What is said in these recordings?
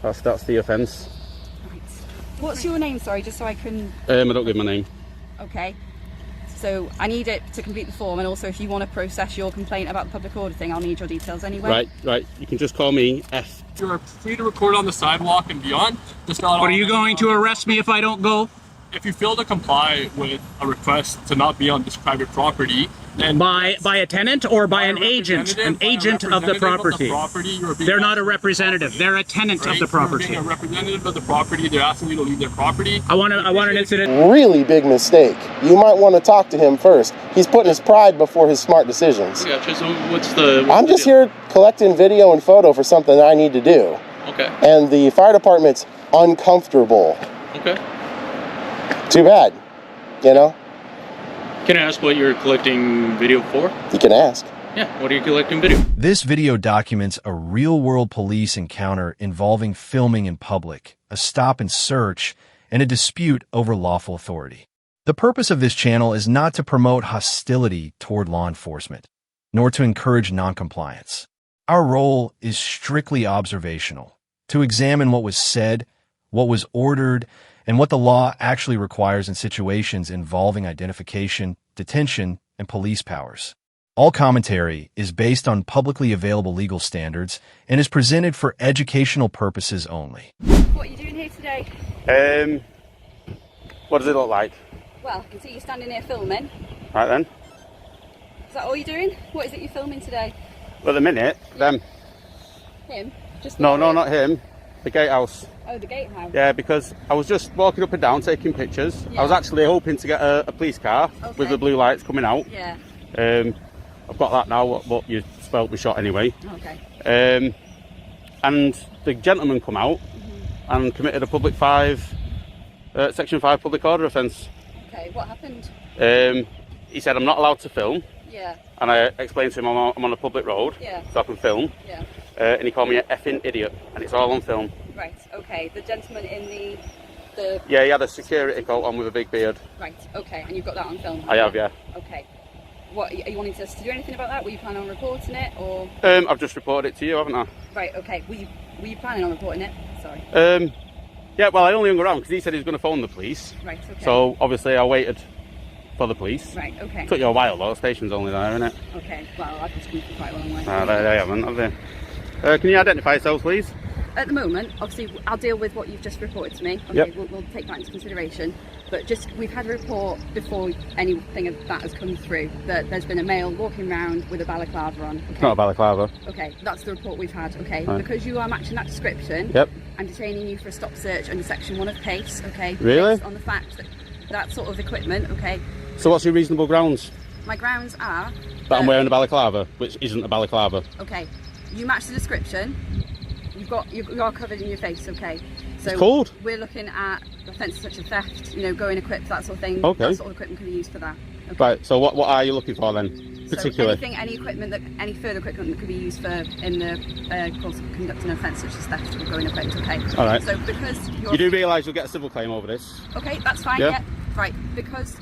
That's the offence. Right. What's your name, sorry, just so I can... I don't give my name. Okay. So I need it to complete the form, and also if you want to process your complaint about the public order thing, I'll need your details anyway. Right. You can just call me F. You're free to record on the sidewalk and beyond. Just not. What, are you going to arrest me if I don't go? If you fail to comply with a request to not be on this private property, then By a tenant or by an agent? An agent of the property. They're not a representative. They're a tenant of the property. Being a representative of the property, they're asking you to leave their property. I want an incident. Really big mistake. You might want to talk to him first. He's putting his pride before his smart decisions. Gotcha. So what's the... I'm just here collecting video and photo for something I need to do. Okay. And the fire department's uncomfortable. Okay. Too bad, you know? Can I ask what you're collecting video for? You can ask. Yeah, what are you collecting video? This video documents a real-world police encounter involving filming in public, a stop and search, and a dispute over lawful authority. The purpose of this channel is not to promote hostility toward law enforcement, nor to encourage noncompliance. Our role is strictly observational, to examine what was said, what was ordered, and what the law actually requires in situations involving identification, detention, and police powers. All commentary is based on publicly available legal standards and is presented for educational purposes only. What are you doing here today? What does it look like? Well, I can see you standing here filming. Right then. Is that all you're doing? What is it you're filming today? Well, at the minute, them. Him? Just No, not him. The gatehouse. Oh, the gatehouse? Yeah, because I was just walking up and down taking pictures. Yeah. I was actually hoping to get a police car with the blue lights coming out. Yeah. I've got that now, what you spelt was shot anyway. Okay. And the gentleman come out and committed a Section 5 public order offence. Okay, what happened? He said I'm not allowed to film. Yeah. And I explained to him I'm on a public road, so I can film. Yeah. And he called me an effing idiot, and it's all on film. Right, okay. The gentleman in the... Yeah, he had a security coat on with a big beard. Right, okay. And you've got that on film? I have, yeah. Okay. What, are you wanting us to do anything about that? Were you planning on reporting it, or...? I've just reported it to you, haven't I? Right, okay. Were you planning on reporting it? Sorry. Yeah, well, I only hung around because he said he was going to phone the police. Right, okay. So, obviously, I waited for the police. Right, okay. Took you a while, though. The station's only there, isn't it? Okay, well, I've just come from quite a long way. No, they haven't, have they? Can you identify yourself, please? At the moment, obviously, I'll deal with what you've just reported to me. Okay, we'll take that into consideration. But we've had a report before anything of that has come through that there's been a male walking around with a balaclava on. Okay? It's not a balaclava. Okay, that's the report we've had. Okay, right. Because you are matching that description. Yep. I'm detaining you for a stop search under Section 1 of PACE. Okay. Really? Based on the fact that sort of equipment. Okay. So what's your reasonable grounds? My grounds are that I'm wearing a balaclava, which isn't a balaclava. Okay. You match the description. You are covered in your face, okay? So it's cold. We're looking at offences such as theft, going equipped, that sort of thing. Okay. That sort of equipment can be used for that. Okay. Right. So what are you looking for then, particularly? So any further equipment that could be used in the course of conducting an offence such as theft or going equipped, okay? All right. So because you do realise you'll get a civil claim over this? Okay, that's fine. Yeah. Yeah. Right. Because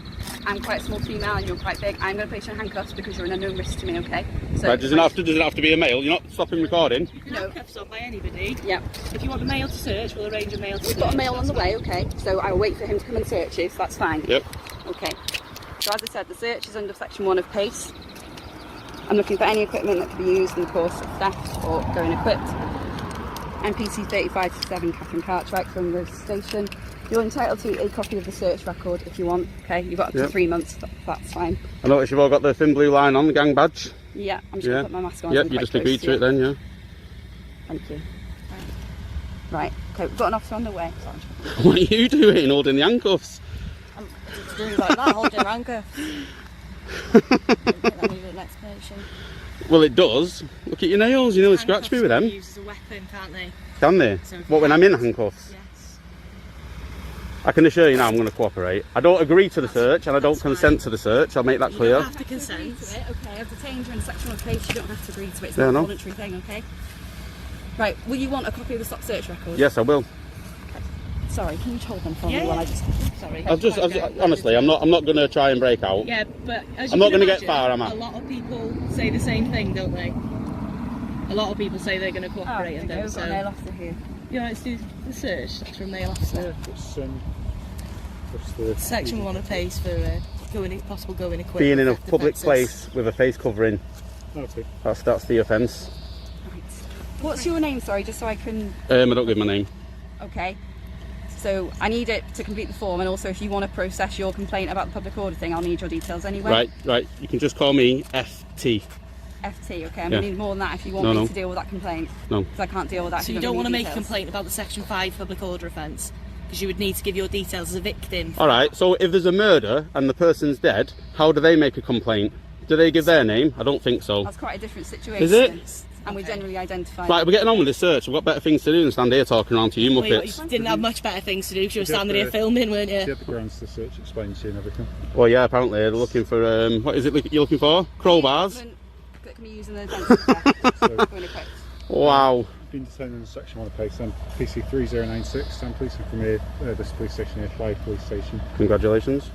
I'm quite a small female and you're quite big, I'm going to place you in handcuffs because you're an unknown risk to me, okay? So right, does it have to be a male? You're not stopping recording? No. Handcuffs on by anybody. Yeah. If you want a male to search, we'll arrange a male to search. We've got a male on the way, okay? So I'll wait for him to come and search you, so that's fine. Yep. Okay. So as I said, the search is under Section 1 of PACE. I'm looking for any equipment that can be used in the course of theft or going equipped. NPC 35-7 Catherine Cartwright from the station. You're entitled to a copy of the search record if you want, okay? You've got up to 3 months, that's fine. I notice you've all got the thin blue line on, the gang badge. Yeah, I'm just going to put my mask on. Yep, you just agreed to it then, yeah. Thank you. Right, okay, we've got an officer on the way. What are you doing, holding the handcuffs? I'm doing like that, holding a handcuff. I need an explanation. Well, it does. Look at your nails, you nearly scratched me with them. Used as a weapon, can't they? Can they? So what, when I'm in handcuffs? Yes. I can assure you now I'm going to cooperate. I don't agree to the search and I don't consent to the search, I'll make that clear. You don't have to consent. Okay, I've detained you in Section 1 of PACE, you don't have to agree to it, it's not a voluntary thing, okay? Right, will you want a copy of the stop search record? Yes, I will. Sorry, can you hold them for me while I just... Sorry. Honestly, I'm not going to try and break out. Yeah, but as I'm you not can going to get imagine, far, am I? A lot of people say the same thing, don't they? A lot of people say they're going to cooperate and don't. We've got a male officer here. You want to do the search? That's for a male officer. What's the Section 1 of PACE for possible going equipped. Being in a with public offences. place with a face covering. Okay. That's the offence. Right. What's your name, sorry, just so I can... I don't give my name. Okay. So I need it to complete the form, and also if you want to process your complaint about the public order thing, I'll need your details anyway. Right. You can just call me FT. FT, okay. I'm going to need more than that if you want me to deal with that complaint. No. Because I can't deal with that. So if you don't don't want to give me make a details. complaint about the Section 5 public order offence? Because you would need to give your details as a victim. Alright, so if there's a murder and the person's dead, how do they make a complaint? Do they give their name? I don't think so. That's quite a different situation. Is it? And we generally identify... Right, we're getting on with this search. We've got better things to do than stand here talking around to you Well, muppets. you didn't have much better things to do because you were standing here filming, weren't you? You have the grounds to search, explain to you and everything. Well, yeah, apparently they're looking for, what is it you're looking for? Crowbars? That can be used in the defence. Wow. Been detained in section 1 of PACE and PC 3096. I'm policing from here, this police station here, Clyde Police Station. Congratulations.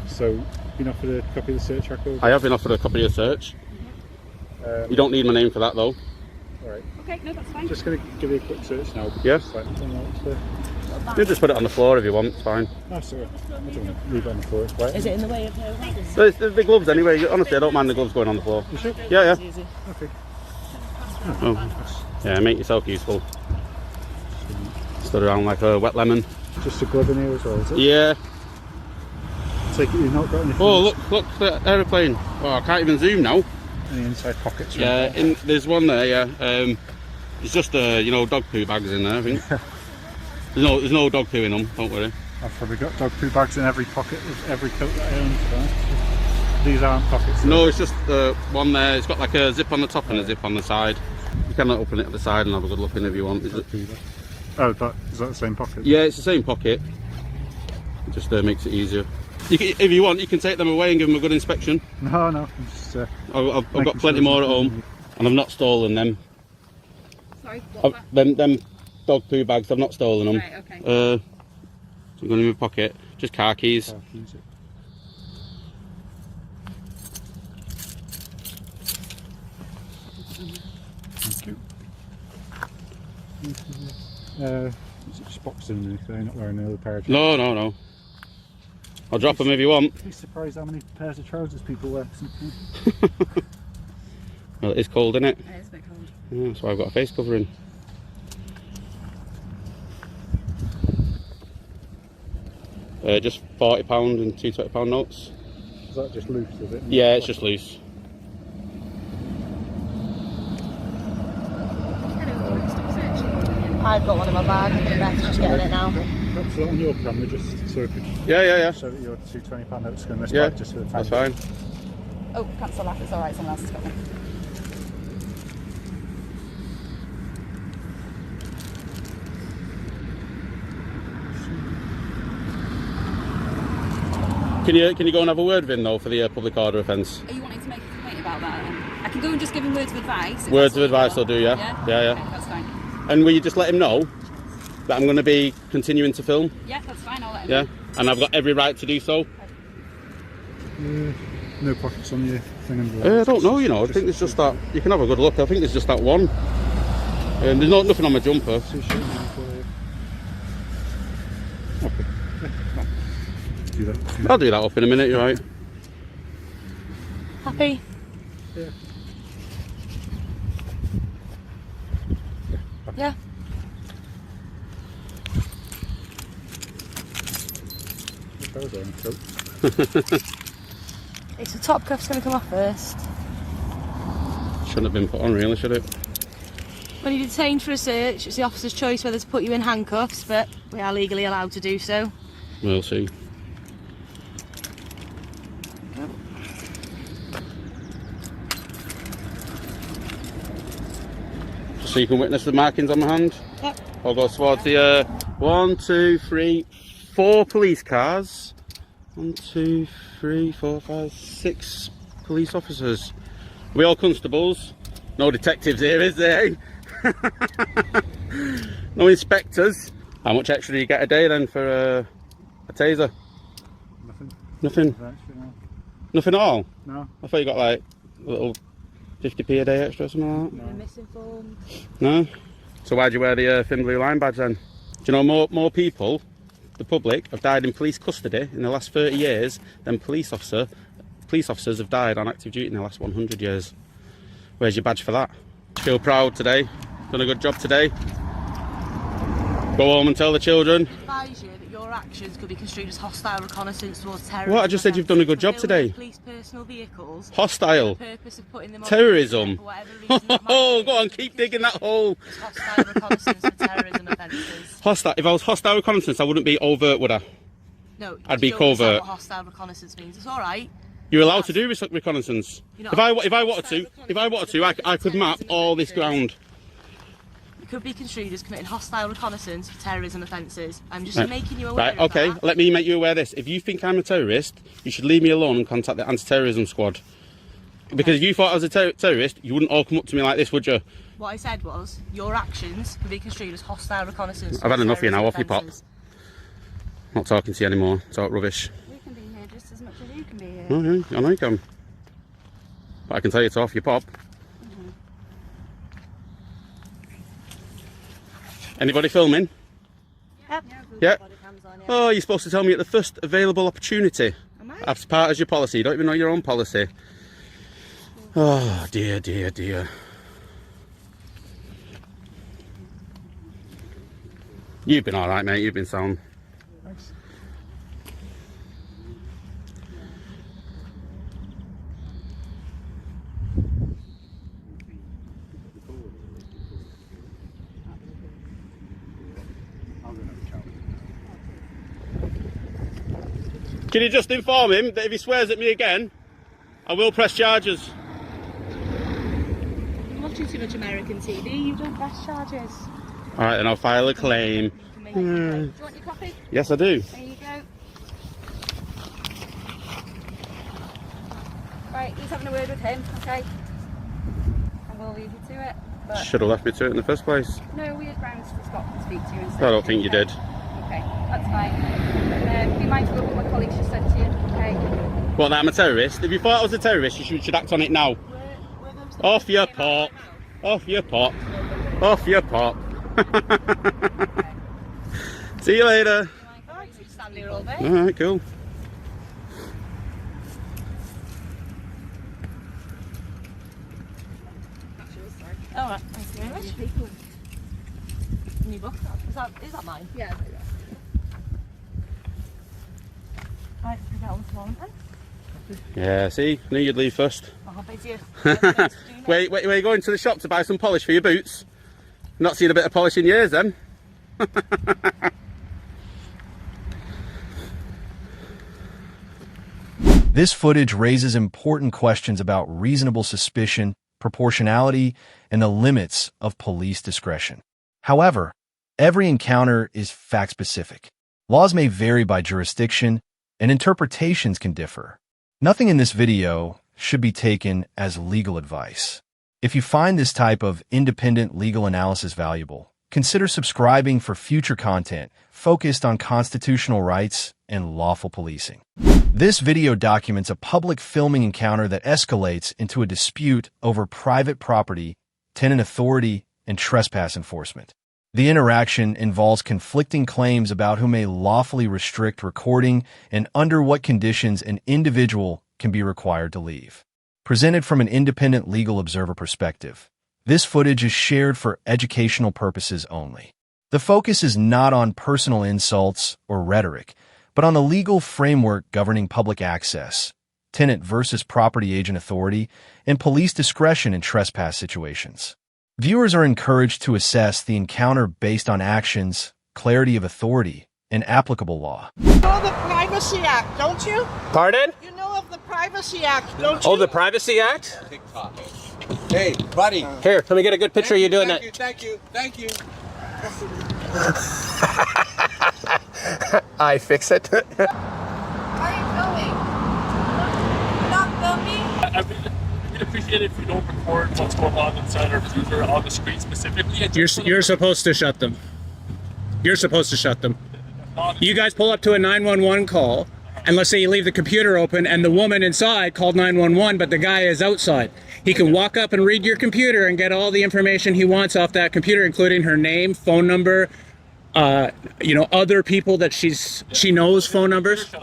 So, been offered a copy of the search record? I have been offered a copy of the search. You don't need my name for that though. Alright. Okay, no, that's fine. Just going to give you a quick search now. Yeah. Like, I don't know what's there. You just put it on the floor if you want, it's fine. Oh, sorry. I don't want to leave it on the floor. It's wet. Is it in the way of her? The gloves anyway, honestly I don't mind the gloves going on the floor. You sure? Yeah. Okay. Oh. Yeah, make yourself useful. Stood around like a wet lemon. Just a glove in here as well, is it? Yeah. Take it you've not got anything. Oh, look, the aeroplane. Oh, I can't even zoom now. Any inside pockets? Yeah, there's one there, yeah. It's just, dog poo bags in there, I think. There's no dog poo in them, don't worry. I've probably got dog poo bags in every pocket of every coat that I own, to be honest. These aren't pockets. No, it's just one there. It's got like a zip on the top and a zip on the side. You can open it at the side and have a good look in if you want. Oh, is that the same pocket? Yeah, it's the same pocket. It just makes it easier. If you want, you can take them away and give them a good inspection. No, I'm just... I've got plenty more at home, and I've not stolen them. Sorry, Them dog poo bags, I've not stolen them. Right, okay. So I'm going in my pocket. Just car keys. Thank you. Is it just boxing underneath there? You're not wearing another pair of trousers? No. I'll drop them if you want. Be surprised how many pairs of trousers people wear. Well, it is cold, isn't it? It is a bit cold. Yeah, that's why I've got a face covering. Just £40 and two £20 notes. Is that just loose, is it? Yeah, it's just loose. I've got one in my bag. Beth's just getting it now. Perhaps that on your camera, just so it could Yeah. show that your two £20 notes go in this Yeah, bag just for the time. that's fine. Oh, cancel that. It's alright, someone else has got one. Can you go and have a word with him though for the public order offence? Are you wanting to make a complaint about that? I can go and just give him words of advice. Words of advice I'll do, yeah? Yeah. Okay, that's fine. And will you just let him know that I'm going to be continuing to film? Yeah, that's fine. I'll let him Yeah? know. And I've got every right to do so? No pockets on your thing under there. I don't know, I think there's just that. You can have a good look. I think there's just that one. There's nothing on my jumper. Okay. Do that. I'll do that up in a minute, you're right. Happy? Yeah. Yeah. It's the top cuff's going to come off first. Shouldn't have been put on really, should it? When you're detained for a search, it's the officer's choice whether to put you in handcuffs, but we are legally allowed to do so. We'll see. So you can witness the markings on my hand? Yep. I'll go towards the 1, 2, 3, 4 police cars. 1, 2, 3, 4, 5, 6 police officers. We all constables. No detectives here, is there? No inspectors. How much extra do you get a day then for a taser? Nothing. Nothing? Nothing at all? No. I thought you got like a little 50p a day extra or something like that. You're misinformed. No? So why'd you wear the thin blue line badge then? Do you know more people, the public, have died in police custody in the last 30 years than police officers have died on active duty in the last 100 years? Where's your badge for that? Feel proud today? Done a good job today? Go home and tell the children. I advise you that your actions could be construed as hostile reconnaissance towards terrorism. What? I just said you've done a good job today. Police personal vehicles. Hostile. For the purpose of putting them on terrorism. For whatever reason that might Oh, be. go on, keep digging that hole. It's hostile reconnaissance for terrorism offences. Hostile. If I was hostile reconnaissance, I wouldn't be overt, would I? No, I'd be you don't understand covert. what hostile reconnaissance means. It's all right. You're allowed to do reconnaissance. You're not If I wanted to, I could map all this ground. It could be construed as committing hostile reconnaissance for terrorism offences. I'm just making you aware Right, of okay, that. let me make you aware of this. If you think I'm a terrorist, you should leave me alone and contact the anti-terrorism squad. Because if you thought I was a terrorist, you wouldn't all come up to me like this, would you? What I said was, your actions could be construed as hostile reconnaissance. I've had enough of you now, off you pop. offences. Not talking to you anymore, talk rubbish. We can be here just as much as you can be here. Oh, yeah, I know you can. But I can tell you to off your pop. Anybody filming? Yep. Yeah. Oh, you're supposed to tell me at the first available opportunity. Am I? As part of your policy. You don't even know your own policy. Oh, dear, dear, dear. You've been alright, mate. You've been sound. Thanks. Can you just inform him that if he swears at me again, I will press charges? You're watching too much American TV, you don't press charges. Alright, then I'll file a claim. You can make it claim. Do you want your coffee? Yes, I do. There you go. Right, he's having a word with him, okay? And we'll leave you to it. But Should have left me to it in the first place. no, we had grounds to stop and speak to you instead. I don't think you did. Okay, that's fine. Be mindful of what my colleagues just said to you, okay? Well, that I'm a terrorist. If you thought I was a terrorist, you should act on it now. Off your pop. Off your pop. Off your pop. See you later. Alright, so you stand here all day. Alright, cool. Alright, thank you very much. New book. Is that mine? Yeah, there you go. Right, we get on this morning then. Yeah, see? Knew you'd leave first. I'll be to you. Wait, are you going to the shop to buy some polish for your boots? Not seen a bit of polish in years then. This footage raises important questions about reasonable suspicion, proportionality, and the limits of police discretion. However, every encounter is fact-specific. Laws may vary by jurisdiction, and interpretations can differ. Nothing in this video should be taken as legal advice. If you find this type of independent legal analysis valuable, consider subscribing for future content focused on constitutional rights and lawful policing. This video documents a public filming encounter that escalates into a dispute over private property, tenant authority, and trespass enforcement. The interaction involves conflicting claims about who may lawfully restrict recording and under what conditions an individual can be required to leave. Presented from an independent legal observer perspective, this footage is shared for educational purposes only. The focus is not on personal insults or rhetoric, but on the legal framework governing public access, tenant versus property agent authority, and police discretion in trespass situations. Viewers are encouraged to assess the encounter based on actions, clarity of authority, and applicable law. You know the Privacy Act, don't you? Pardon? You know of the Privacy Act, don't you? Oh, the Privacy Act? Hey, buddy. Here, let me get a good picture of you doing that. Thank you. I fix it. Are you filming? Not filming? We'd appreciate it if you don't record what's going on inside our cruiser on the screen specifically. You're supposed to shut them. You're supposed to shut them. You guys pull up to a 911 call, and let's say you leave the computer open and the woman inside called 911, but the guy is outside. He can walk up and read your computer and get all the information he wants off that computer, including her name, phone number, you know, other people that she knows phone numbers.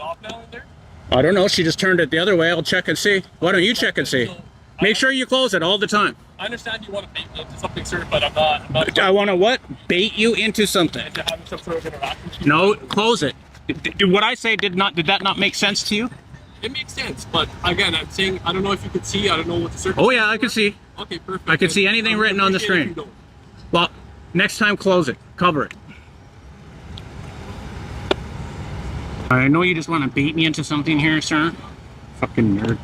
I don't know. She just turned it the other way. I'll check and see. Why don't you check and see? Make sure you close it all the time. I understand you want to bait me into something, sir, but I'm not I want to what? Bait you into something. into having some sort of interaction. No, close it. Did what I say did that not make sense to you? It makes sense, but again, I'm saying I don't know if you could see. I don't know what the circumstances. Oh yeah, I can see. Okay, perfect. I can see anything written on the screen. Well, next time close it. Cover it. I know you just want to bait me into something here, sir. Fucking nerd.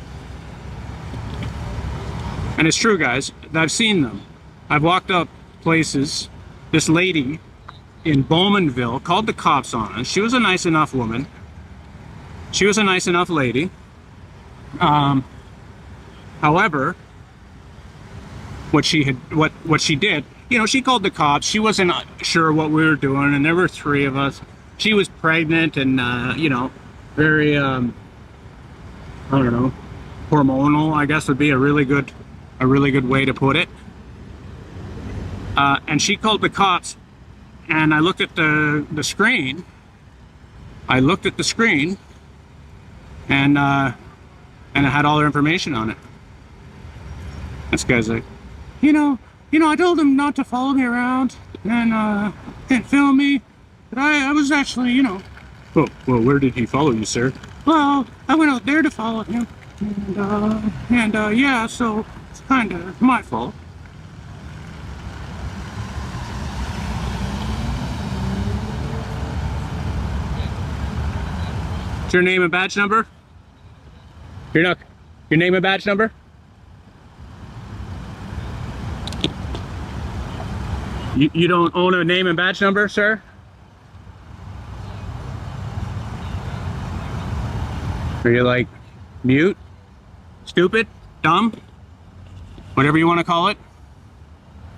And it's true, guys. I've seen them. I've walked up places. This lady in Bowmanville called the cops on us. She was a nice enough woman. She was a nice enough lady. However, what she did, you know, she called the cops. She wasn't sure what we were doing, and there were 3 of us. She was pregnant and, you know, very, I don't know, hormonal, I guess would be a really good way to put it. And she called the cops, and I looked at the screen. I looked at the screen, and it had all their information on it. This guy's like, you know, I told him not to follow me around and film me. But I was actually, you know. Oh, well, where did he follow you, sir? Well, I went out there to follow him. And yeah, so it's kind of my fault. Is your name and badge number? Your name and badge number? You don't own a name and badge number, sir? Are you like mute, stupid, dumb, whatever you want to call it?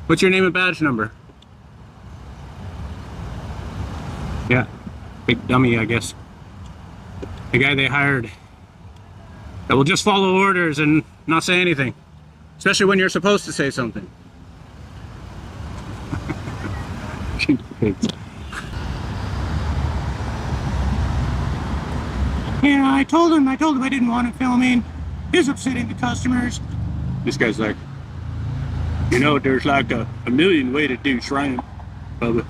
What's your name and badge number? Yeah, big dummy, I guess. The guy they hired that will just follow orders and not say anything, especially when you're supposed to say something. Yeah, I told him I didn't want him filming. He's upsetting the customers. This guy's like, you know, there's like a million ways to do shrimp. But,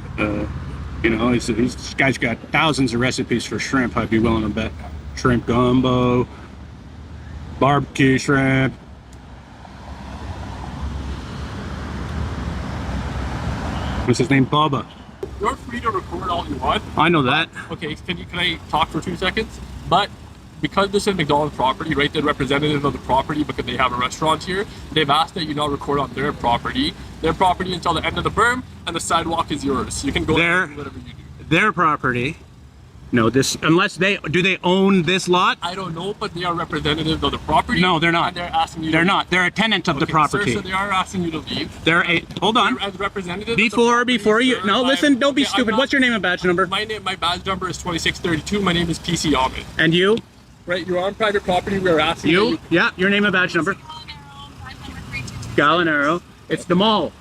you know, this guy's got thousands of recipes for shrimp, I'd be willing to bet. Shrimp gumbo, barbecue shrimp. What's his name? Bubba. You're free to record all you want. I know that. Okay, can I talk for 2 seconds? But because this is McDonald's property, right, the representative of the property, because they have a restaurant here, they've asked that you not record on their property until the end of the berm, and the sidewalk is yours. You can go there and do whatever you do. Their property. No, unless do they own this lot? I don't know, but they are representatives of the property. No, they're not. And they're asking you. They're not. They're a tenant of the property. Sir, so they are asking you to leave. Hold on. As representatives. Before you. No, listen. Don't be stupid. What's your name and badge number? My badge number is 2632. My name is PC Ahmed. And you? Right, you're on private property. We're asking you. Yeah, your name and badge number. Gallinaro. It's the mall.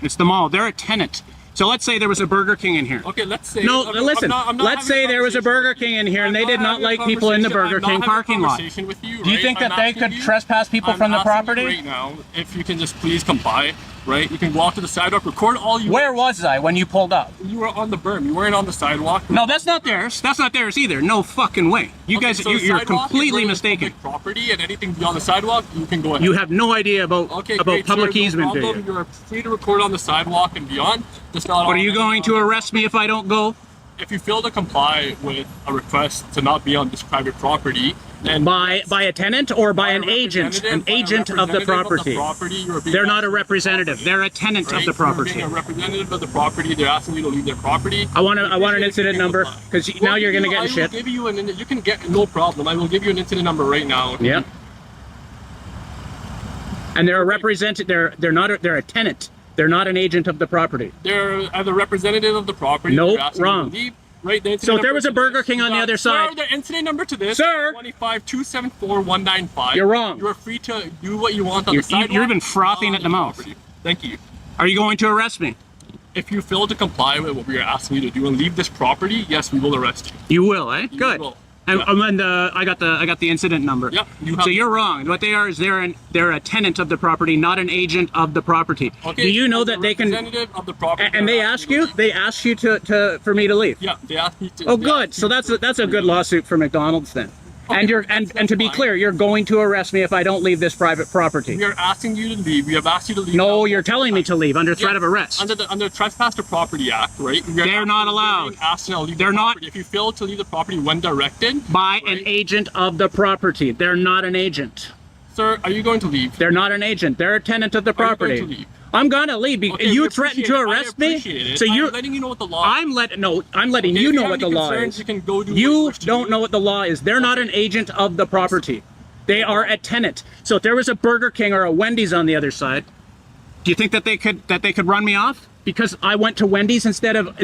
It's the mall. They're a tenant. So let's say there was a Burger King in here. Okay, let's say. No, listen. Let's say there was a Burger King in here and they did not like people in the Burger King parking lot. Do you think that they could trespass people from the property? Right now, if you can just please comply, right? You can walk to the sidewalk, record all you. Where was I when you pulled up? You were on the berm. You weren't on the sidewalk. No, that's not theirs. That's not theirs either. No fucking way. You guys, you're completely mistaken. Property and anything beyond the sidewalk, you can go ahead. You have no idea about public easement, do you? You're free to record on the sidewalk and beyond. Just not. What, are you going to arrest me if I don't go? If you fail to comply with a request to not be on this private property, then by a tenant or by an agent of the property. They're not a representative. They're a tenant of the property. Being a representative of the property, they're asking you to leave their property. I want an incident number because now you're gonna get in shit. Give you you can get no problem. I will give you an incident number right now. Yeah. And they're a representative. They're a tenant. They're not an agent of the property. They're the representative of the property. Nope, wrong. Right. The So if there was a Burger King on the other side. Sir, the incident number to this. Sir. 25274195. You're wrong. You are free to do what you want on the sidewalk. You're even frothing at the mouth. Property. Thank you. Are you going to arrest me? If you fail to comply with what we are asking you to do and leave this property, yes, we will arrest you. You will, eh? Good. Will. And I got the incident number. Yep. So you're wrong. What they are is they're a tenant of the property, not an agent of the property. Okay. Do you know that they can? Representative of the property. And they ask you? They ask you for me to leave. Yeah, they asked me to. Oh, good. So that's a good lawsuit for McDonald's then. Okay, and to be clear, you're going to arrest me if I don't leave this private property. We are asking you to leave. We have asked you to leave. No, you're telling me to leave under threat of arrest. Under Trespass to Property Act, right? They're not allowed. They're not. If you fail to leave the property when directed by an agent of the property, they're not an agent. Sir, are you going to leave? They're not an agent. They're a tenant of the property. Are you going to leave? I'm gonna leave. Okay, you threatened to arrest me. So you're letting you know what the law. I'm letting you know what the law is. You can go do you don't know what the law is. They're not an agent of the property. They are a tenant. So if there was a Burger King or a Wendy's on the other side, do you think that they could run me off because I went to Wendy's instead of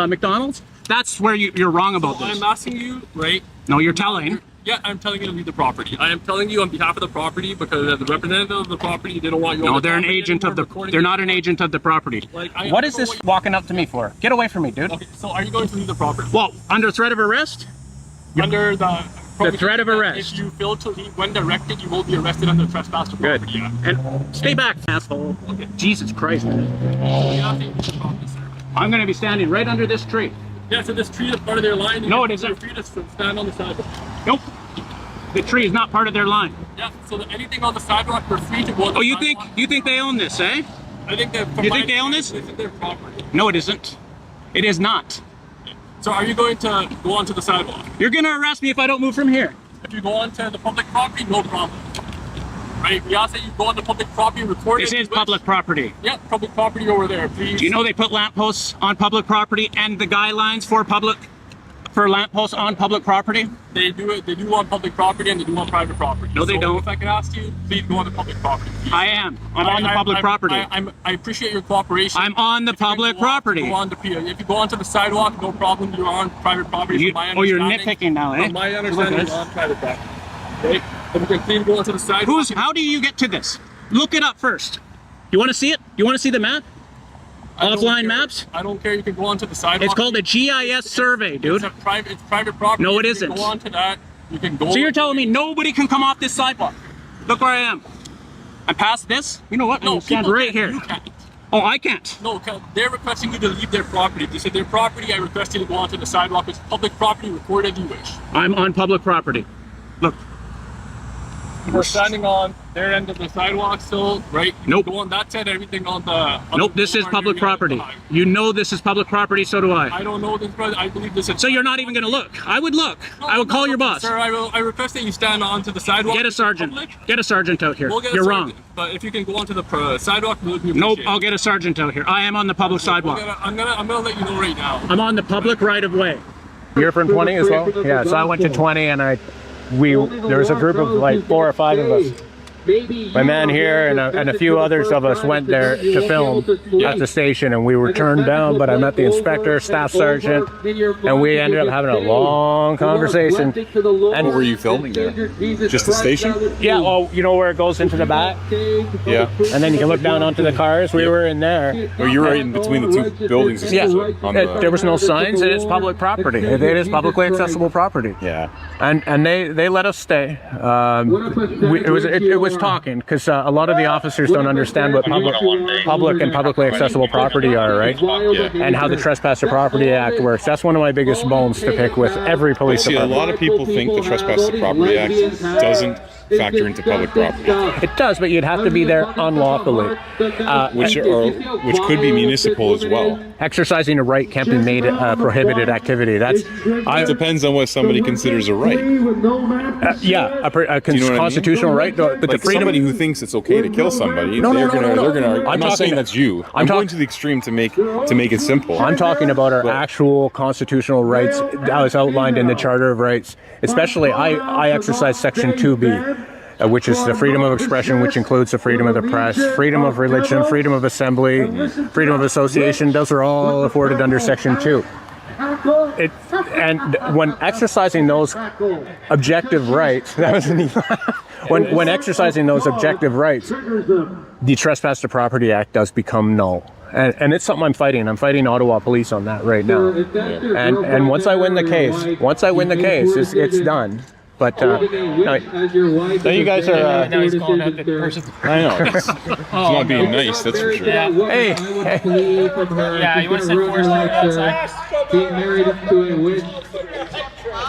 McDonald's? That's where you're wrong about this. I'm asking you, right? No, you're telling. Yeah, I'm telling you to leave the property. I am telling you on behalf of the property because as the representative of the property, they don't want you. No, they're an agent of the. They're not an agent of the property. What is this walking up to me for? Get away from me, dude. Okay, so are you going to leave the property? Well, under threat of arrest. Under the threat of arrest. If you fail to leave when directed, you will be arrested under Trespass to Property Act. And stay back, asshole. Okay. Jesus Christ, man. I'm going to be standing right under this tree. Yeah, so this tree is part of their line. No, it isn't. They're free to stand on the sidewalk. Nope. The tree is not part of their line. Yeah, so anything on the sidewalk, they're free to go on the sidewalk. You think they own this, eh? I think that. You think they own this? This is their property. No, it isn't. It is not. So are you going to go onto the sidewalk? You're going to arrest me if I don't move from here. If you go onto the public property, no problem. Right? We ask that you go on the public property and record it. This is public property. Yeah, public property over there, please. Do you know they put lampposts on public property and the guidelines for lampposts on public property? They do it. They do on public property and they do on private property. No, they don't. If I can ask you, please go on the public property. Please. I am. I'm on the public property. I appreciate your cooperation. I'm on the public property. If you go onto the sidewalk, no problem. You're on private property. You're nitpicking now, eh? From my understanding, you're on private property. Okay? If you can please go onto the sidewalk. How do you get to this? Look it up first. You want to see it? You want to see the map? Offline maps? I don't care. You can go onto the sidewalk. It's called a GIS survey, dude. It's private property. No, it You isn't. can go onto that. You can go. So you're telling me nobody can come off this sidewalk? Look where I am. I'm past this. You know what? I'm No, gonna stand right here. You can't. Oh, I can't. No, they're requesting you to leave their property. They said their property. I request you to go onto the sidewalk. It's public property. Record as you wish. I'm on public property. Look. We're standing on their end of the sidewalk still, right? Nope. Go on that side, everything on the... Nope, this is public property. You know this is public property, so do I. I don't know this, brother. I believe this is... So you're not even going to look? I would look. No, I would call your boss. Sir, I request that you stand onto the sidewalk. Get a sergeant. Get a sergeant out here. We'll get You're sergeant, wrong. But if you can go onto the sidewalk, we'll be Nope, I'll get a sergeant out here. I am on the public sidewalk. I'm gonna let you know right now. I'm on the public right of way. You're from 20 as well? Yeah, so I went to 20 and there was a group of like 4 or 5 of us. My man here and a few others of us went there to film at the station, and we were turned down, but I met the inspector, staff sergeant, and we ended up having a long conversation. And what were you filming there? Just the station? Yeah, well, you know where it goes into the back? Yeah. And then you can look down onto the cars. We were in there. Oh, you were in between the 2 buildings. Yeah, there was no signs, and it's public property. It is publicly accessible property. Yeah. And they let us stay. It was talking, because a lot of the officers don't understand what public and publicly accessible property are, right? Yeah. And how the Trespasser Property Act works. That's one of my biggest bones to pick with every police department. A lot of people think the Trespassing Property Act doesn't factor into public property. It does, but you'd have to be there unlawfully. Which could be municipal as well. Exercising a right can't be made a prohibited activity. It depends on what somebody considers a right. A constitutional right. But like the freedom. Somebody who thinks it's okay to kill somebody, they're gonna. I'm not saying that's you. I'm going to the extreme to make it simple. I'm talking about our actual constitutional rights as outlined in the Charter of Rights. Especially, I exercise Section 2B. Which is the freedom of expression, which includes the freedom of the press, freedom of religion, freedom of assembly, freedom of association. Those are all afforded under Section 2. And when exercising those objective rights, that was an when exercising those objective rights, the Trespass to Property Act does become null. And it's something I'm fighting. I'm fighting Ottawa Police on that right now. And once I win the case, it's done. But no, you guys are. Now he's calling out the person. I know. It's not being nice, that's for sure. Yeah. Hey. Yeah, you want to send force outside?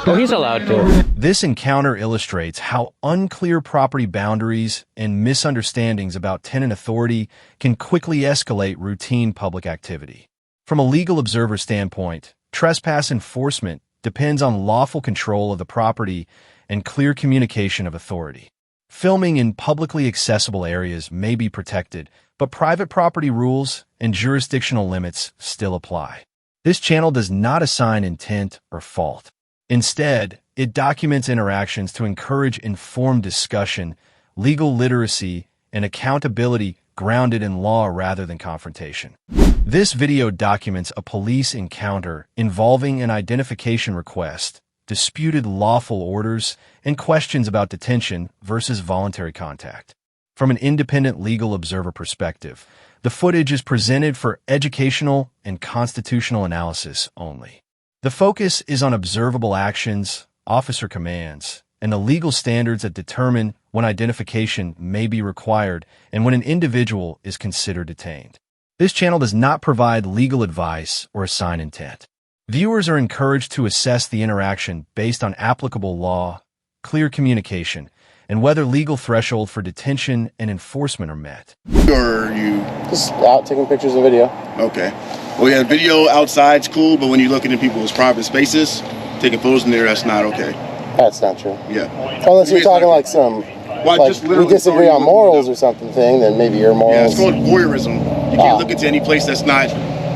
Oh, he's allowed to. This encounter illustrates how unclear property boundaries and misunderstandings about tenant authority can quickly escalate routine public activity. From a legal observer standpoint, trespass enforcement depends on lawful control of the property and clear communication of authority. Filming in publicly accessible areas may be protected, but private property rules and jurisdictional limits still apply. This channel does not assign intent or fault. Instead, it documents interactions to encourage informed discussion, legal literacy, and accountability grounded in law rather than confrontation. This video documents a police encounter involving an identification request, disputed lawful orders, and questions about detention versus voluntary contact. From an independent legal observer perspective, the footage is presented for educational and constitutional analysis only. The focus is on observable actions, officer commands, and the legal standards that determine when identification may be required and when an individual is considered detained. This channel does not provide legal advice or assign intent. Viewers are encouraged to assess the interaction based on applicable law, clear communication, and whether legal threshold for detention and enforcement are met. Or you just out taking pictures and video? Okay. Well, yeah, video outside's cool, but when you look into people's private spaces, taking photos in there, that's not okay. That's not true. Yeah. Unless you're talking like some, like we disagree on morals or something thing, then maybe your morals. Yeah, it's called voyeurism. You can't look into any place that's not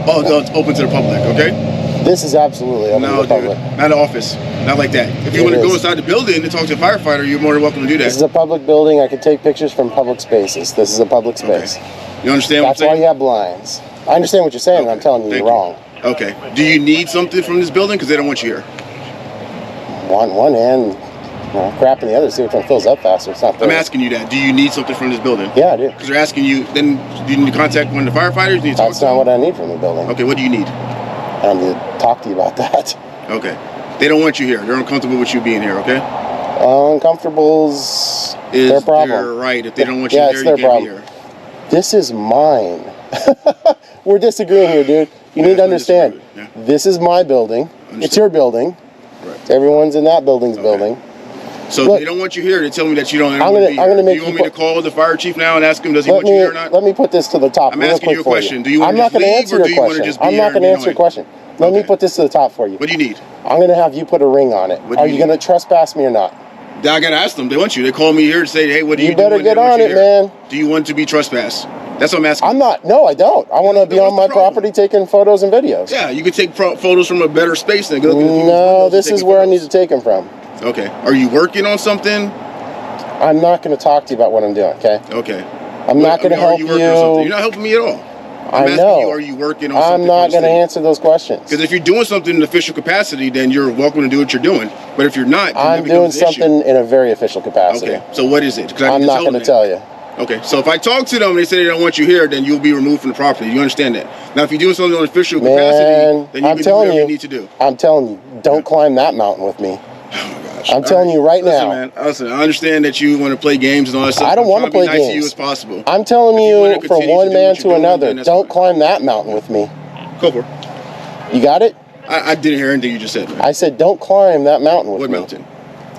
open to the public, okay? This is absolutely open to the public. Not an office. Not like that. If you want to go inside the building and talk to a firefighter, you're more than welcome to do that. This is a public building. I can take pictures from public spaces. This is a public space. Okay. You understand what I'm saying? That's why you have blinds. I understand what you're saying, but I'm telling you, you're wrong. Okay. Do you need something from this building? Because they don't want you here. One hand, crap in the other. See which one fills up faster. It's not there. I'm asking you that. Do you need something from this building? Yeah, I do. Because they're asking you, then do you need to contact one of the firefighters? Do you That's not what I need from the building. Okay, what do you need? I need to talk to you about that. Okay. They don't want you here. They're uncomfortable with you being here, okay? Uncomfortable's their problem. They're right. If they don't want you yeah, here, it's their you can't problem. be here. This is mine. We're disagreeing here, dude. You need to understand. This is my building. It's your building. Right. Everyone's in that building's building. So Look, they don't want you here. They tell me that you don't. I'm gonna make do you want me to call the fire chief now and ask him, does he want you here or not? Let me put this to the top. I'm asking you a question. Do you want I'm to not just going to leave, answer or your do you want to question. just be I'm here not going to answer your question. Let me put this to the top for you. What do you need? I'm going to have you put a ring on it. Are you going to trespass me or not? I got to ask them. They want you. They call me here to say, hey, what do you do? You better get on it, man. Do you want to be trespassed? That's what I'm asking. I'm not. No, I don't. I want to be on my property taking photos and videos. Yeah, you could take photos from a better space than go. No, this is where I need to take them from. Okay. Are you working on something? I'm not going to talk to you about what I'm doing, okay? Okay. I'm not going to help you. You're not helping me at all. I'm asking you, are you working on something? I'm not going to answer those questions. Because if you're doing something in official capacity, then you're welcome to do what you're doing. But if you're not, I'm doing something in a very official capacity. Okay. So what is it? I'm not going to tell you. Okay. So if I talk to them and they say they don't want you here, then you'll be removed from the property. You understand that? Now, if you're doing something on official capacity, then you can do whatever you need to do. I'm telling you, don't climb that mountain with me. I'm telling you right now. Man, listen, I understand that you want to play games and all that stuff. I don't want to play games. To you as possible. I'm telling you, from one man to another, don't climb that mountain with me. Go for it. You got it? I didn't hear anything you just said, man. I said, don't climb that mountain with me. What mountain?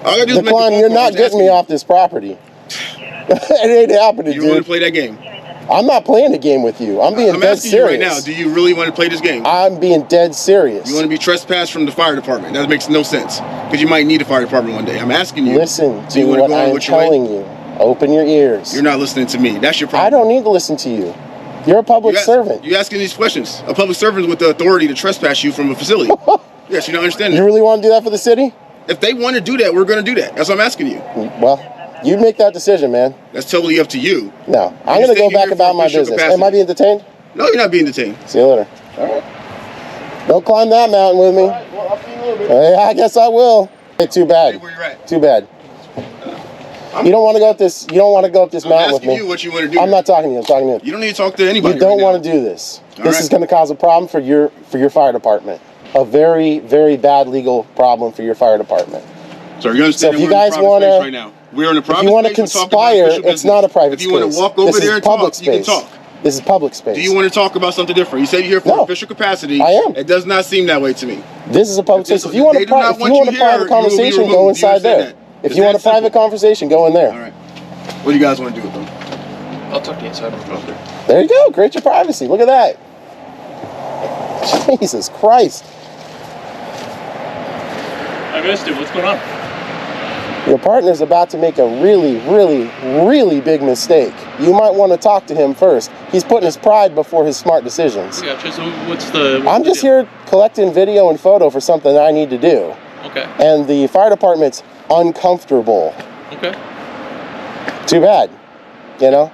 All I gotta do is climb. You're not getting me off this property. It ain't happening, dude. You want to play that game? I'm not playing a game with you. I'm being dead serious. You right now, do you really want to play this game? I'm being dead serious. You want to be trespassed from the fire department? That makes no sense. Because you might need a fire department one day. I'm asking you. Listen to what I'm telling you. Open your ears. You're not listening to me. That's your problem. I don't need to listen to you. You're a public servant. You're asking these questions. A public servant with the authority to trespass you from a facility. Yes, you don't understand that. You really want to do that for the city? If they want to do that, we're going to do that. That's what I'm asking you. Well, you make that decision, man. That's totally up to you. No, I'm going to go back about my business. Am I being detained? No, you're not being detained. See you later. All right. Don't climb that mountain with me. Alright, well, I'll see you in a little bit. Yeah, I guess I will. Hey, too bad. Hey, where you at? Too bad. You don't want to go up this. You don't want to go up this mountain with me. I'm asking you what you want to do. I'm not talking to you. I'm talking to you. You don't need to talk to anybody. You don't right want to do this. This is going to cause a problem for your fire department. A very, very bad legal problem for your fire department. So you understand? So if you guys want to, right now, we're in a private if you want to space, conspire, it's not a private space. If you want to walk over there and talk, you can talk. This is public space. Do you want to talk about something different? You said you're here for official capacity. I am. It does not seem that way to me. This is a public space. If you want a private conversation, go inside there. If you want a private conversation, go in there. All right. What do you guys want to do with them? I'll talk to you inside. There you go. Create your privacy. Look at that. Jesus Christ. I missed it. What's going on? Your partner's about to make a really, really, really big mistake. You might want to talk to him first. He's putting his pride before his smart decisions. Gotcha. So what's the... I'm just here collecting video and photo for something I need to do. Okay. And the fire department's uncomfortable. Okay. Too bad, you know?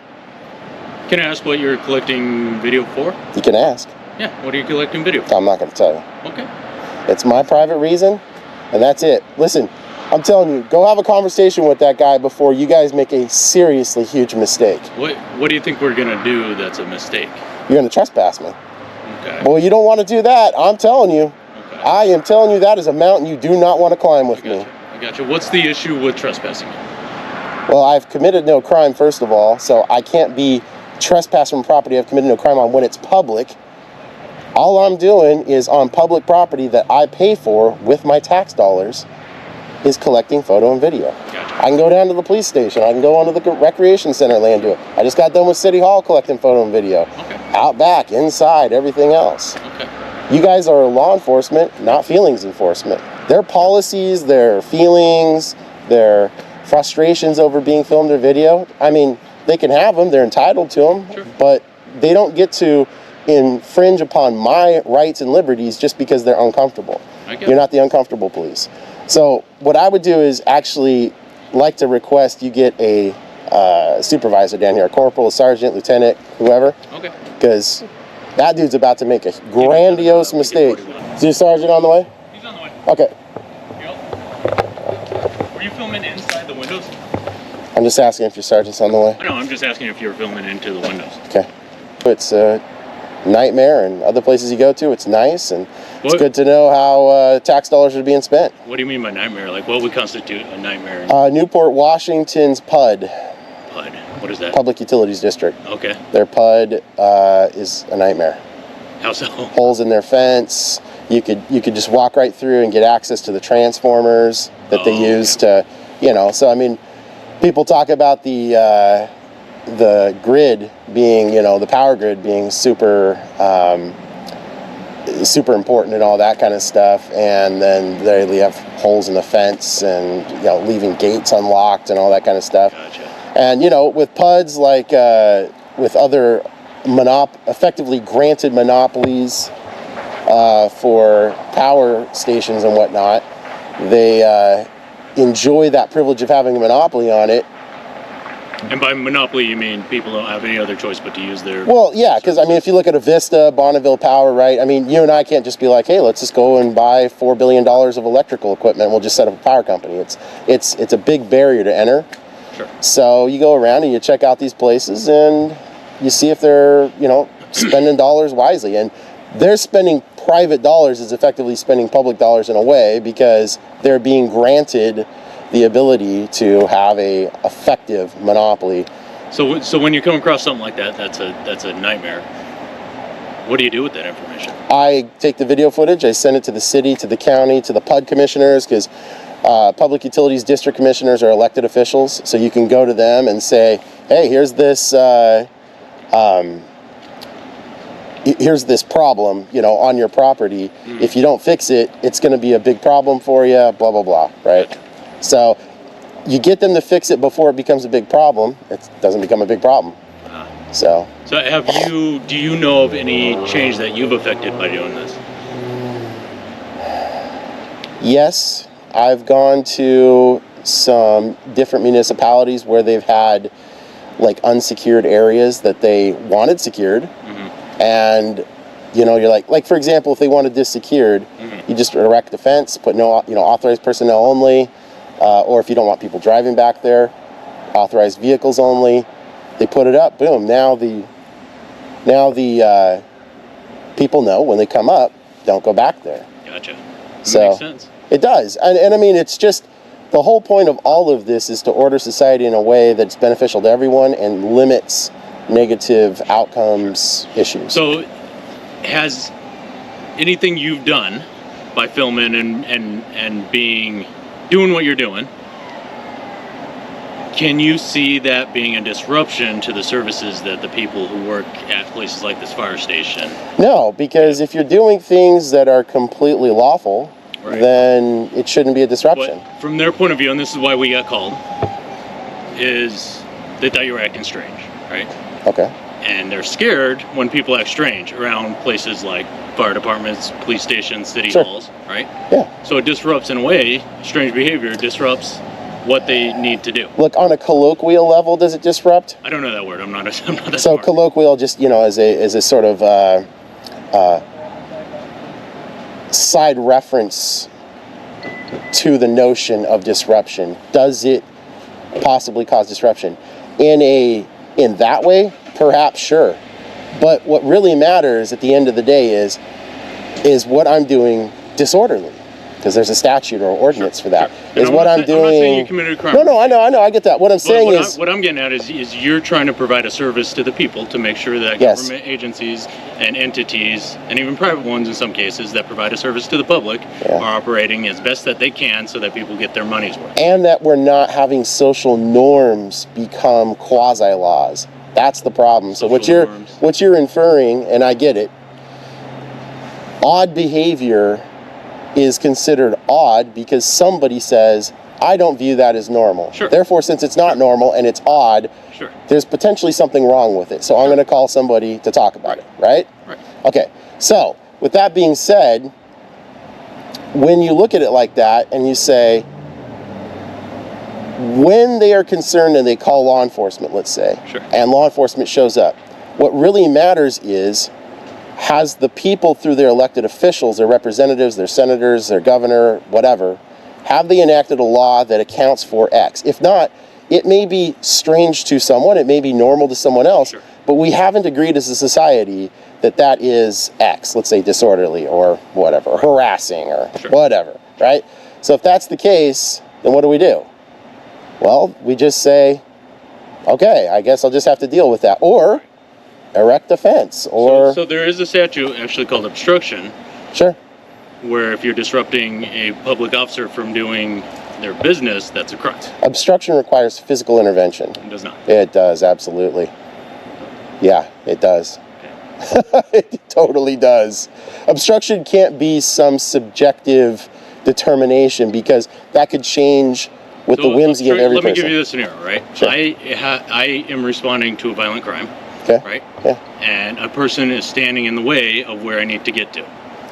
Can I ask what you're collecting video for? You can ask. Yeah, what are you collecting video for? I'm not going to tell you. Okay. It's my private reason, and that's it. Listen, I'm telling you, go have a conversation with that guy before you guys make a seriously huge mistake. What do you think we're going to do that's a mistake? You're going to trespass me. Okay. Well, you don't want to do that. I'm telling you. Okay. I am telling you that is a mountain you do not want to climb with me. I gotcha. What's the issue with trespassing? Well, I've committed no crime, first of all, so I can't be trespassing from property I've committed no crime on when it's public. All I'm doing is on public property that I pay for with my tax dollars is collecting photo and video. Gotcha. I can go down to the police station. I can go onto the recreation center land do it. I just got done with City Hall collecting photo and video. Okay. Out back, inside, everything else. Okay. You guys are law enforcement, not feelings enforcement. Their policies, their feelings, their frustrations over being filmed or video, I mean, they can have them, they're entitled to them, sure. But they don't get to infringe upon my rights and liberties just because they're uncomfortable. You're not the uncomfortable police. So what I would do is actually like to request you get a supervisor down here, a corporal, a sergeant, lieutenant, whoever. Okay. Because that dude's about to make a grandiose mistake. Is your sergeant on the way? He's on the way. Okay. Were you filming inside the windows? I'm just asking if your sergeant's on the way. No, I'm just asking if you were filming into the windows. Okay. It's a nightmare, and other places you go to, it's nice, and it's good to know how tax dollars are being spent. What do you mean by nightmare? Like, what would constitute a nightmare? Newport, Washington's PUD. PUD? What is that? Public Utilities District. Okay. Their PUD is a nightmare. How so? Holes in their fence. You could just walk right through and get access to the transformers that they use to, you know. So I mean, people talk about the grid being, you know, the power grid being super important and all that kind of stuff, and then they have holes in the fence and, you know, leaving gates unlocked and all that kind of stuff. Gotcha. And, you know, with PUDs, like with other effectively granted monopolies for power stations and whatnot, they enjoy that privilege of having a monopoly on it. And by monopoly, you mean people don't have any other choice but to use their... Well, yeah, because, I mean, if you look at a Vista, Bonneville Power, right? I mean, you and I can't just be like, hey, let's just go and buy $4 billion of electrical equipment. We'll just set up a power company. It's a big barrier to enter. Sure. So you go around and you check out these places and you see if they're, you know, spending dollars wisely. And they're spending private dollars is effectively spending public dollars in a way, because they're being granted the ability to have a effective monopoly. So when you come across something like that, that's a nightmare. What do you do with that information? I take the video footage, I send it to the city, to the county, to the PUD commissioners, because Public Utilities District Commissioners are elected officials, so you can go to them and say, hey, here's this problem, you know, on your property. If you don't fix it, it's going to be a big problem for you, blah, blah, blah, right? So you get them to fix it before it becomes a big problem. It doesn't become a big problem. So do you know of any change that you've affected by doing this? Yes, I've gone to some different municipalities where they've had like unsecured areas that they wanted secured. And You know, you're like for example, if they wanted this secured, you just erect a fence, put no, authorized personnel only, or if you don't want people driving back there, authorized vehicles only. They put it up, boom. Now the people know when they come up, don't go back there. Gotcha. So makes sense. It does, and I mean, it's just the whole point of all of this is to order society in a way that's beneficial to everyone and limits negative outcomes issues. So, has anything you've done by filming and doing what you're doing, can you see that being a disruption to the services that the people who work at places like this fire station? No, because if you're doing things that are completely lawful, then it shouldn't be a disruption. But from their point of view, and this is why we got called, is they thought you were acting strange, right? Okay. And they're scared when people act strange around places like fire departments, police stations, city halls, right? Yeah. So it disrupts, in a way, strange behavior disrupts what they need to do. Look, on a colloquial level, does it disrupt? I don't know that word. I'm not that So smart. colloquial, just as a sort of side reference to the notion of disruption. Does it possibly cause disruption? In that way, perhaps, sure. But what really matters at the end of the day is what I'm doing disorderly. Because there's a statute or ordinance for that. Is what I'm doing. I'm not saying you committed a crime. No, I know, I get that. What I'm saying is. What I'm getting at is you're trying to provide a service to the people to make sure that government agencies and entities, and even private ones in some cases, that provide a service to the public are operating as best that they can so that people get their money's worth. And that we're not having social norms become quasi-laws. That's the problem. So what you're inferring, and I get it, odd behavior is considered odd because somebody says, I don't view that as normal. Sure. Therefore, since it's not normal and it's odd, there's potentially something wrong with it. So I'm going to call somebody to talk about it, right? Right. Okay, so with that being said, when you look at it like that and you say, when they are concerned and they call law enforcement, let's say, and law enforcement shows up, what really matters is, has the people through their elected officials, their representatives, their senators, their governor, whatever, have they enacted a law that accounts for X? If not, it may be strange to someone, it may be normal to someone else, but we haven't agreed as a society that that is X, let's say disorderly or whatever, or harassing or whatever, right? So if that's the case, then what do? Well, we just say, okay, I guess I'll just have to deal with that. Or erect a fence, or... So there is a statute actually called obstruction. Sure. Where if you're disrupting a public officer from doing their business, that's a crime. Obstruction requires physical intervention. It does not. It does, absolutely. Yeah, it does. Okay. It totally does. Obstruction can't be some subjective determination because that could change with the whimsy of every person. Let me give you the scenario, right? Sure. I am responding to a violent crime. Okay. Right? Yeah. And a person is standing in the way of where I need to get to.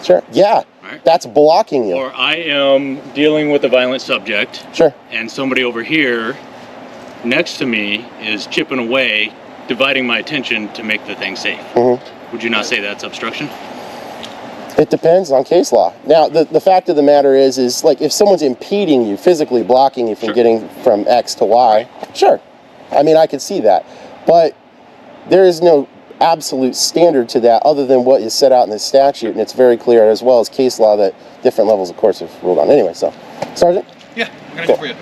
Sure. Yeah. Right. That's blocking you. Or I am dealing with a violent subject. Sure. And somebody over here next to me is chipping away, dividing my attention to make the thing safe. Mm-hmm. Would you not say that's obstruction? It depends on case law. Now, the fact of the matter is like if someone's impeding you, physically blocking you from getting from X to Y, sure. I mean, I could see that. But there is no absolute standard to that other than what is set out in the statute, and it's very clear, as well as case law, that different levels of courts have ruled on. Anyway, so, Sergeant? Yeah, I'm going to go for you.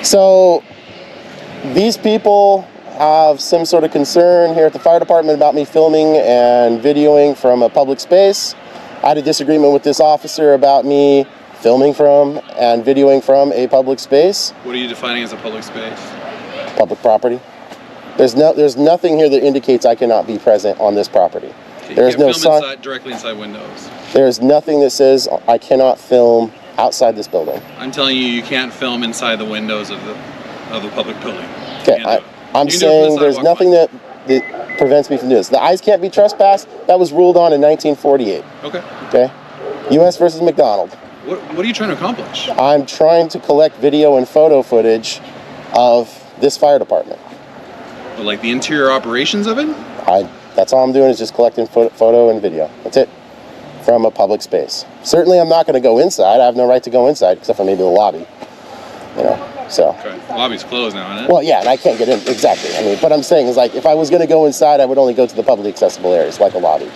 So, these people have some sort of concern here at the fire department about me filming and videoing from a public space. I had a disagreement with this officer about me filming from and videoing from a public space. What are you defining as a public space? Public property. There's nothing here that indicates I cannot be present on this property. Okay, There's you can't no film sign. directly inside windows. There's nothing that says I cannot film outside this building. I'm telling you can't film inside the windows of the public building. Okay, I'm saying there's nothing that prevents me from doing this. The eyes can't be trespassed. That was ruled on in 1948. Okay. Okay. U.S. versus McDonald. What are you trying to accomplish? I'm trying to collect video and photo footage of this fire department. Like the interior operations of it? That's all I'm doing is just collecting photo and video. That's it. from a public space. Certainly I'm not going to go inside. I have no right to go inside except for maybe the lobby. You know, so. Okay. Lobby's closed now, isn't it? Well, yeah, and I can't get in. Exactly. I mean, what I'm saying is, like, if I was going to go inside, I would only go to the publicly accessible areas, like a lobby.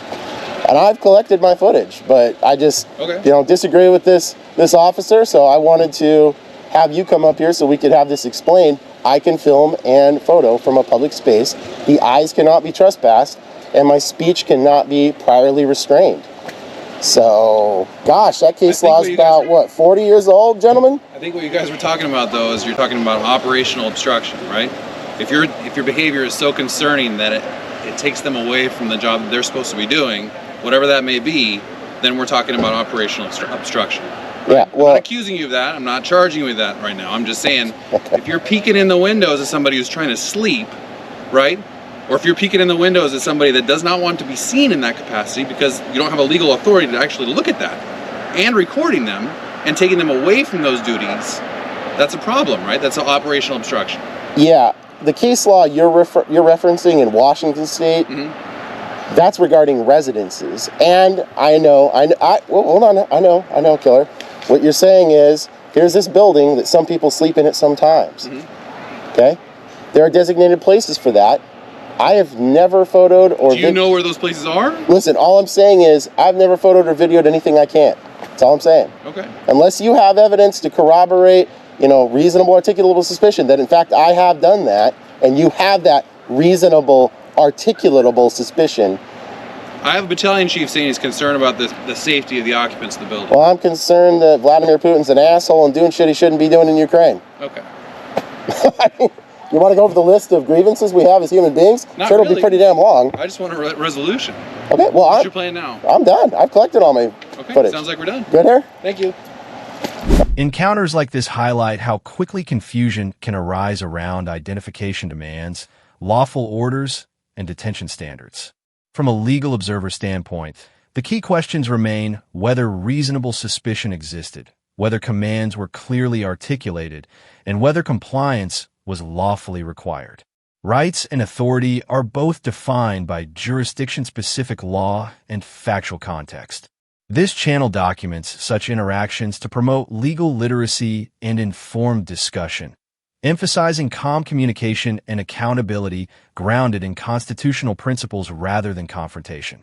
And I've collected my footage, but I just, you know, disagree with this officer, so I wanted to have you come up here so we could have this explained. I can film and photo from a public space. The eyes cannot be trespassed, and my speech cannot be priorly restrained. So, gosh, that case law is about, what, 40 years old, gentlemen? I think what you guys were talking about, though, is you're talking about operational obstruction, right? If your behavior is so concerning that it takes them away from the job that they're supposed to be doing, whatever that may be, then we're talking about operational obstruction. Yeah, well, I'm not accusing you of that. I'm not charging you with that right now. I'm just saying, if you're peeking in the windows of somebody who's trying to sleep, right? Or if you're peeking in the windows at somebody that does not want to be seen in that capacity because you don't have a legal authority to actually look at that, and recording them and taking them away from those duties, that's a problem, right? That's an operational obstruction. Yeah, the case law you're referencing in Washington State, that's regarding residences. And I know, hold on, I know, Killer. What you're saying is, here's this building that some people sleep in at some times. Okay? There are designated places for that. I have never photoed or... Do you know where those places are? Listen, all I'm saying is, I've never photoed or videoed anything I can't. That's all I'm saying. Okay. Unless you have evidence to corroborate, you know, reasonable articulable suspicion that in fact I have done that, and you have that reasonable articulatable suspicion. I have a battalion chief saying he's concerned about the safety of the occupants of the building. Well, I'm concerned that Vladimir Putin's an asshole and doing shit he shouldn't be doing in Ukraine. Okay. I mean, you want to go over the list of grievances we have as human beings? Not sure, it'll really. be pretty damn long. I just want a resolution. Okay, well, What's your plan now? I'm done. I've collected all my footage. Sounds like we're done. Good here? Thank you. Encounters like this highlight how quickly confusion can arise around identification demands, lawful orders, and detention standards. From a legal observer standpoint, the key questions remain whether reasonable suspicion existed, whether commands were clearly articulated, and whether compliance was lawfully required. Rights and authority are both defined by jurisdiction-specific law and factual context. This channel documents such interactions to promote legal literacy and informed discussion, emphasizing calm communication and accountability grounded in constitutional principles rather than confrontation.